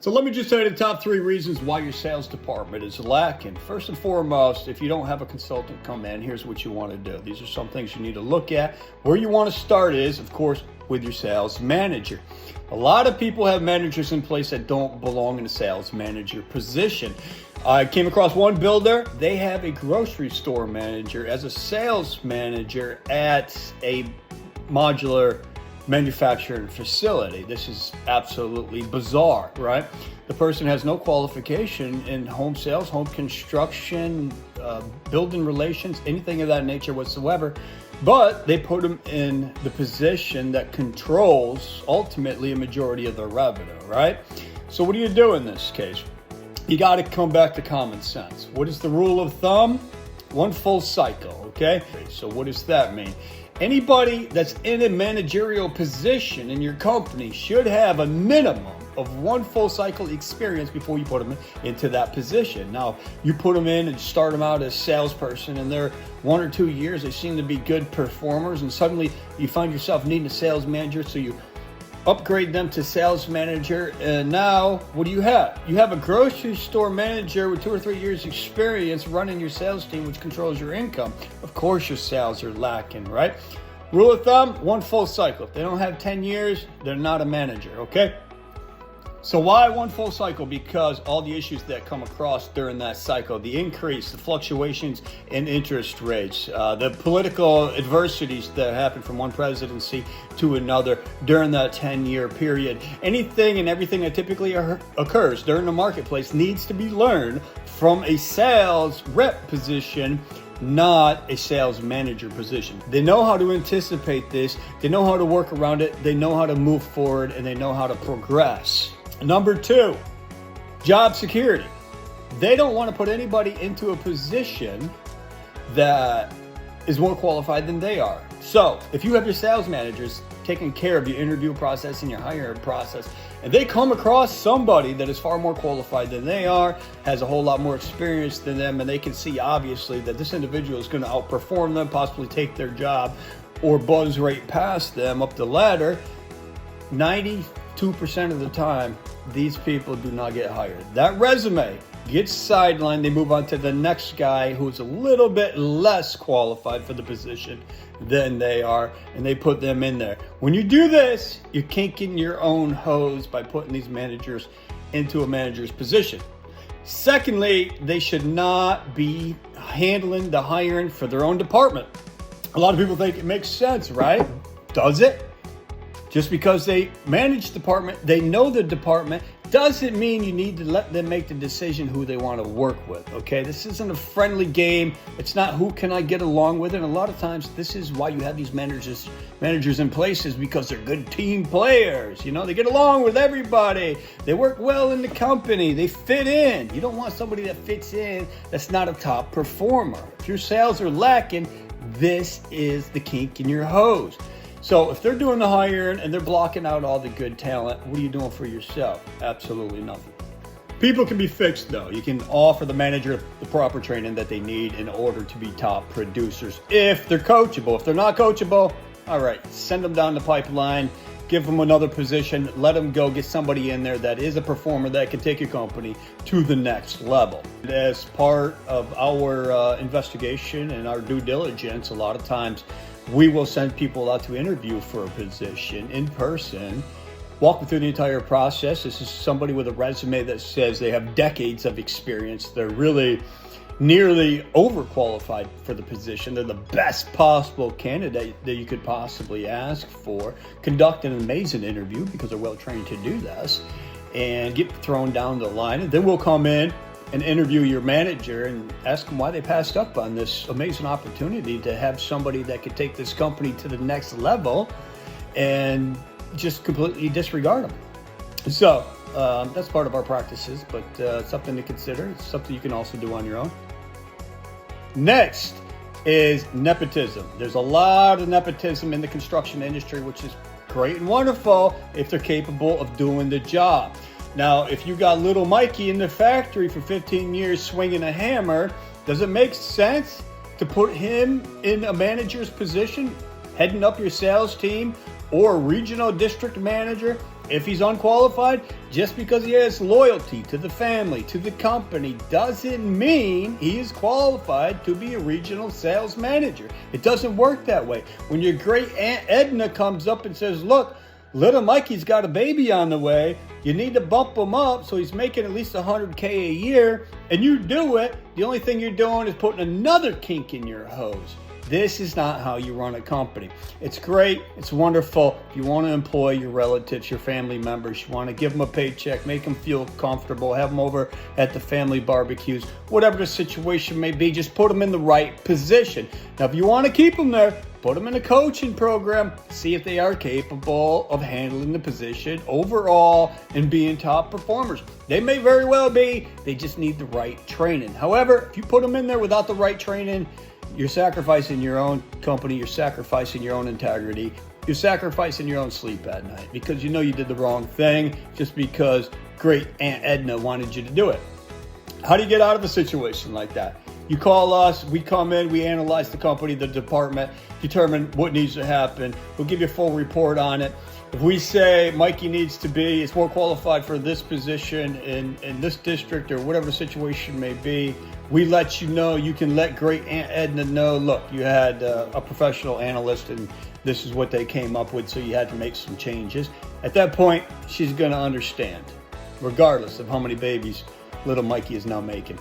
So let me just tell you the top 3 reasons why your sales department is lacking. First and foremost, if you don't have a consultant come in, here's what you want to do. These are some things you need to look at. Where you want to start is, of course, with your sales manager. A lot of people have managers in place that don't belong in a sales manager position. I came across one builder. They have a grocery store manager as a sales manager at a modular manufacturing facility. This is absolutely bizarre, right? The person has no qualification in home sales, home construction, building relations, anything of that nature whatsoever, but they put them in the position that controls ultimately a majority of their revenue, right? So what do you do in this case? You got to come back to common sense. What is the rule of thumb? 1 full cycle, okay? So what does that mean? Anybody that's in a managerial position in your company should have a minimum of 1 full cycle experience before you put them into that position. Now, you put them in and start them out as salesperson, and they're 1 or 2 years, they seem to be good performers, and suddenly you find yourself needing a sales manager, so you upgrade them to sales manager, and now what do you have? You have a grocery store manager with 2 or 3 years experience running your sales team, which controls your income. Of course your sales are lacking, right? Rule of thumb, 1 full cycle. If they don't have 10 years, they're not a manager, okay? So why 1 full cycle? Because all the issues that come across during that cycle, the increase, the fluctuations in interest rates, the political adversities that happen from one presidency to another during that 10-year period, anything and everything that typically occurs during the marketplace needs to be learned from a sales rep position, not a sales manager position. They know how to anticipate this, they know how to work around it, they know how to move forward, and they know how to progress. Number 2, job security. They don't want to put anybody into a position that is more qualified than they are. So if you have your sales managers taking care of your interview process and your hiring process, and they come across somebody that is far more qualified than they are, has a whole lot more experience than them, and they can see obviously that this individual is going to outperform them, possibly take their job or buzz right past them up the ladder, 92% of the time, these people do not get hired. That resume gets sidelined. They move on to the next guy who's a little bit less qualified for the position than they are, and they put them in there. When you do this, you're kinking your own hose by putting these managers into a manager's position. Secondly, they should not be handling the hiring for their own department. A lot of people think it makes sense, right? Does it? Just because they manage the department, they know the department, doesn't mean you need to let them make the decision who they want to work with, okay? This isn't a friendly game. It's not who can I get along with. And a lot of times, this is why you have these managers in places, because they're good team players. You know, they get along with everybody. They work well in the company. They fit in. You don't want somebody that fits in that's not a top performer. If your sales are lacking, this is the kink in your hose. So if they're doing the hiring and they're blocking out all the good talent, what are you doing for yourself? Absolutely nothing. People can be fixed though. You can offer the manager the proper training that they need in order to be top producers if they're coachable. If they're not coachable, all right, send them down the pipeline, give them another position, let them go, get somebody in there that is a performer that can take your company to the next level. As part of our investigation and our due diligence, a lot of times we will send people out to interview for a position in person, walk them through the entire process. This is somebody with a resume that says they have decades of experience. They're really nearly overqualified for the position. They're the best possible candidate that you could possibly ask for. Conduct an amazing interview because they're well trained to do this, and get thrown down the line. And then we'll come in and interview your manager and ask them why they passed up on this amazing opportunity to have somebody that could take this company to the next level, and just completely disregard them. So that's part of our practices, but something to consider. It's something you can also do on your own. Next is nepotism. There's a lot of nepotism in the construction industry, which is great and wonderful if they're capable of doing the job. Now, if you got little Mikey in the factory for 15 years swinging a hammer, does it make sense to put him in a manager's position, heading up your sales team, or a regional district manager, If he's unqualified, just because he has loyalty to the family, to the company, doesn't mean he is qualified to be a regional sales manager. It doesn't work that way. When your great Aunt Edna comes up and says, look, little Mikey's got a baby on the way, you need to bump him up so he's making at least $100K a year, and you do it, the only thing you're doing is putting another kink in your hose. This is not how you run a company. It's great. It's wonderful. If you want to employ your relatives, your family members, you want to give them a paycheck, make them feel comfortable, have them over at the family barbecues, whatever the situation may be, just put them in the right position. Now, if you want to keep them there, put them in a coaching program, see if they are capable of handling the position overall and being top performers. They may very well be. They just need the right training. However, if you put them in there without the right training, you're sacrificing your own company, you're sacrificing your own integrity, you're sacrificing your own sleep at night because you know you did the wrong thing just because great Aunt Edna wanted you to do it. How do you get out of a situation like that? You call us, we come in, we analyze the company, the department, determine what needs to happen. We'll give you a full report on it. If we say Mikey is more qualified for this position in this district or whatever the situation may be, we let you know. You can let great Aunt Edna know, look, you had a professional analyst and this is what they came up with, so you had to make some changes. At that point, she's going to understand, regardless of how many babies little Mikey is now making.